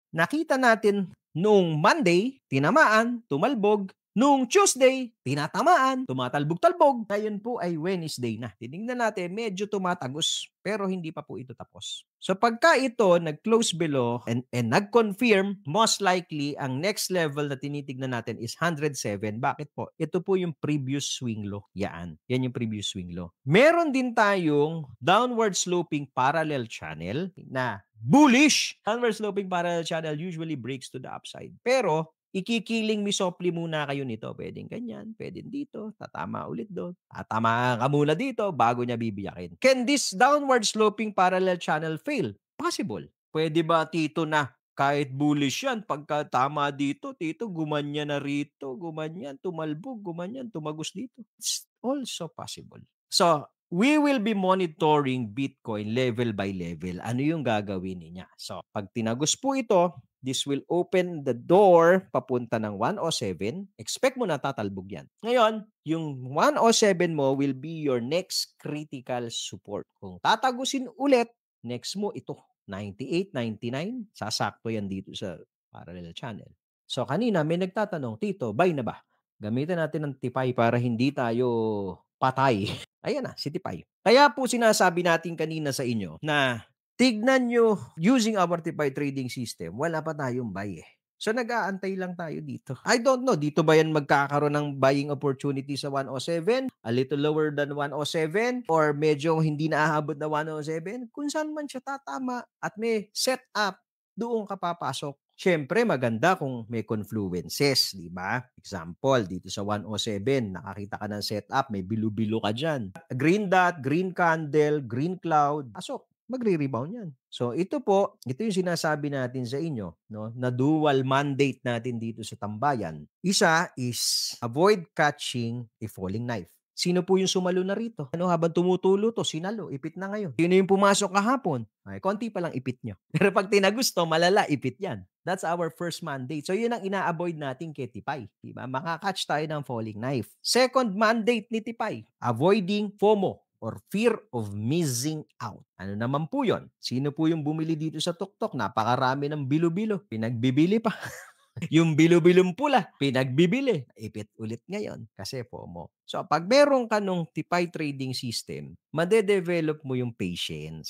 Nakita natin noong Monday, tinamaan, tumalbog. Noong Tuesday, tinatamaan, tumatalbog-talbog. Ngayon po ay Wednesday na. Tinignan natin, medyo tumatagos, pero hindi pa po ito tapos. So pagka ito nag-close below and nag-confirm, most likely, ang next level na tinitignan natin is 107. Bakit po? Ito po yung previous swing low. Yan yung previous swing low. Meron din tayong downward sloping parallel channel na bullish. Downward sloping parallel channel usually breaks to the upside. Pero ikikiling me softly muna kayo nito. Pwedeng ganyan, pwedeng dito, tatama ulit doon. Tatama ka muna dito bago niya bibiyakin. Can this downward sloping parallel channel fail? Possible. Pwede ba, Tito, na kahit bullish yan, pagka tama dito, Tito, gumanyan na rito, gumanyan, tumalbog, gumanyan, tumagos dito? It's also possible. So, we will be monitoring Bitcoin level by level. Ano yung gagawin niya? So, pag tinagos po ito, this will open the door papunta ng 107. Expect mo na tatalbog yan. Ngayon, yung 107 mo will be your next critical support. Kung tatagusin ulit, next mo ito, 98, 99, sasakto yan dito sa parallel channel. So kanina may nagtatanong, Tito, buy na ba? Gamitin natin ng tipay para hindi tayo patay. Ayan na, si tipay. Kaya po sinasabi natin kanina sa inyo na tignan nyo, using our TIPI trading system, wala pa tayong buy eh. So nag-aantay lang tayo dito. I don't know, dito ba yan magkakaroon ng buying opportunity sa 107? A little lower than 107? Or medyo hindi naahabot na 107? Kung saan man siya tatama at may set up, doon ka papasok. Siyempre, maganda kung may confluences, di ba? Example, dito sa 107, nakakita ka ng setup, may bilo-bilo ka dyan. Green dot, green candle, green cloud, pasok. Magre-rebound yan. So ito po, ito yung sinasabi natin sa inyo, no, na dual mandate natin dito sa tambayan. Isa is avoid catching a falling knife. Sino po yung sumalo na rito? Ano, habang tumutulo to, sinalo, ipit na ngayon. Sino yung pumasok kahapon? Ay, konti pa lang ipit nyo. Pero pag tinagusto, malala, ipit yan. That's our first mandate. So yun ang ina-avoid natin kay Tipay. Diba? Makakatch tayo ng falling knife. Second mandate ni Tipay, avoiding FOMO or fear of missing out. Ano naman po yun? Sino po yung bumili dito sa tuktok? Napakarami ng bilo-bilo. Pinagbibili pa. Yung bilo-bilong pula, pinagbibili. Ipit ulit ngayon kasi FOMO. So pag meron ka nung Tipay trading system, madedevelop mo yung patience.